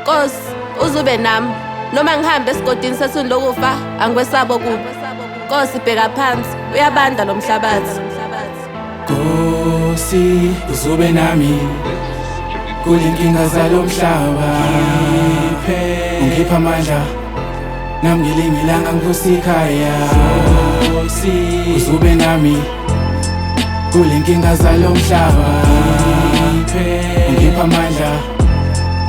Nkosi uzube nami noma ngihambe esigodini sesini lokufa angikwesaba kubi. Nkosi bheka phansi uyabanda lo mhlabathi. Nkosi uzube nami kulenkinga zalo mhlaba, ungipha amandla nami ngilingilanga ngikusikhaya. Nkosi uzube nami kulenkinga zalo mhlaba, ungipha amandla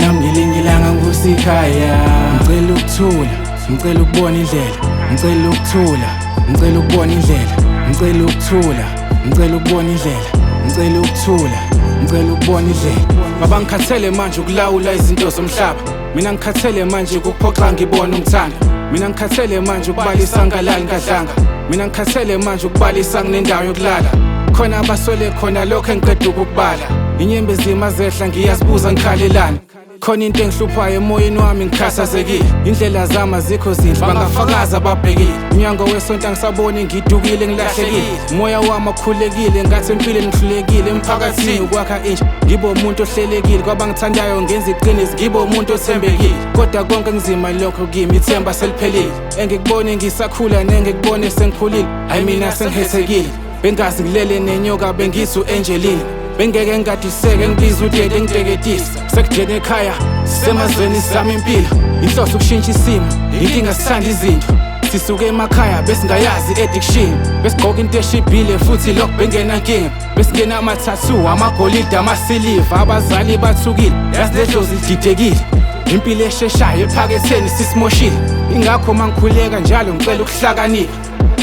nami ngilingilanga ngikusikhaya. Ngicela ukuthula, ngicela ukubona indlela, ngicela ukuthula, ngicela ukubona indlela, ngicela ukuthula, ngicela ukubona indlela, ngicela ukuthula, ngicela ukubona indlela. Baba ngikhathele manje ukulawula izinto zomhlaba, mina ngikhathele manje ukuphoxa ngibona umthando, mina ngikhathele manje ukubalisa ngalali ngadlanga, mina ngikhathele manje ukubalisa nginendawo yokulala. Khona abaswele khona lokho engiqeda ukukubala, inyembezi mazehla ngiyazibuza ngikhalelani. Khona into engihluphayo emoyeni wami ngikhathazekile, indlela zami azikho zinhle bangafakaza ababhekile. Umnyango wesonto angisaboni ngidukile ngilahlekile, umoya wami akhulekile ngathi empilweni ngihlulekile. Emphakathini ukwakha intsha ngibe umuntu ohlelekile, kwabangithandayo ngenza iqiniso ngibe umuntu othembekile. Kodwa konke ngizima lokho kimi ithemba seliphelile, engikubone ngisakhula nengikubone sengikhulile. Hayi mina sengihethekile, bengazi ngilele nenyoka bengithi u-Angeline, bengeke ngadiseke ngibiza udede ngiteketisa. Sekujene ekhaya sisemazweni sami impilo, inhloso ukushintsha isimo, inkinga sithanda izinto. Sisuke emakhaya besingayazi addiction, besigqoka into eshibhile futhi lokho bengenankinga. Besingena ama-tattoo, amagolide, amasiliva, abazali bathukile, yazi ledlozi lididekile. Impilo esheshayo ephaketheni sisimoshile, ingakho mangikhuleka njalo ngicela ukuhlakanipha.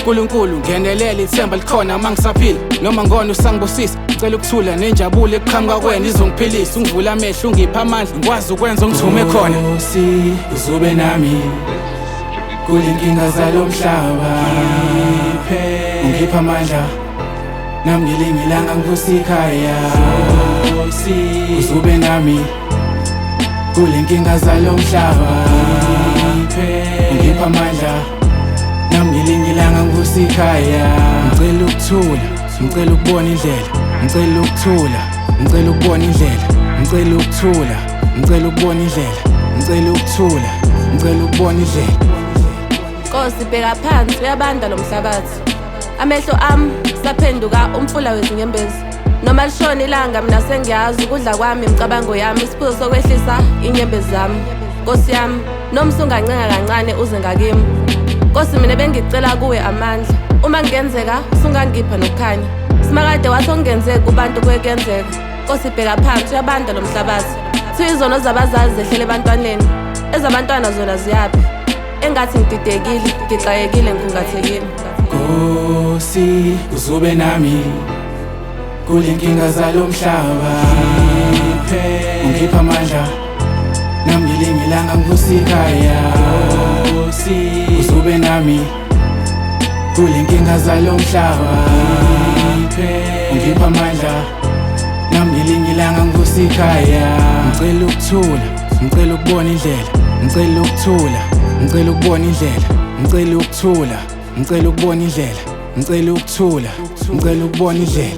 uNkulunkulu ngenelele ithemba likhona mangisaphila, noma ngona usangibusisa. Ngicela ukuthula nenjabulo ekuqhamuka kwena izongiphilisa, ungivula amehlo ungipha amandla ngikwazi ukwenza ongithume khona. Nkosi uzube nami kulenkinga zalo mhlaba, ungipha amandla nami ngilingilanga ngikusikhaya. Nkosi uzube nami kulenkinga zalo mhlaba, ungipha amandla nami ngilingilanga ngikusikhaya. Ngicela ukuthula, ngicela ukubona indlela, ngicela ukuthula, ngicela ukubona indlela, ngicela ukuthula, ngicela ukubona indlela, ngicela ukuthula, ngicela ukubona indlela. Nkosi bheka phansi uyabanda lo mhlabathi, amehlo ami saphenduka umfula wezinyembezi. Noma lishona ilanga mina sengiyazi ukudla kwami imicabango yami, isiphuzo sokwehlisa inyembezi zami. Nkosi yami noma usungancenga kancane uze ngakimi. Nkosi mina bengicela kuwe amandla, uma ngenzeka usungangipha nokukhanya. Simakade wathi ongenzeki kubantu kwekenzeka. Nkosi bheka phansi uyabanda lo mhlabathi, thiwa izono zabazazi zehlele ebantwaneni, ezabantwana zona ziyaphi? Engathi ngididekile, ngixakekile, ngikhungathekile. Nkosi uzube nami kulenkinga zalo mhlaba, ungipha amandla nami ngilingilanga ngikusikhaya. Nkosi uzube nami kulenkinga zalo mhlaba, ungipha amandla nami ngilingilanga ngikusikhaya. Ngicela ukuthula, ngicela ukubona indlela, ngicela ukuthula, ngicela ukubona indlela, ngicela ukuthula, ngicela ukubona indlela, ngicela ukuthula, ngicela ukubona indlela.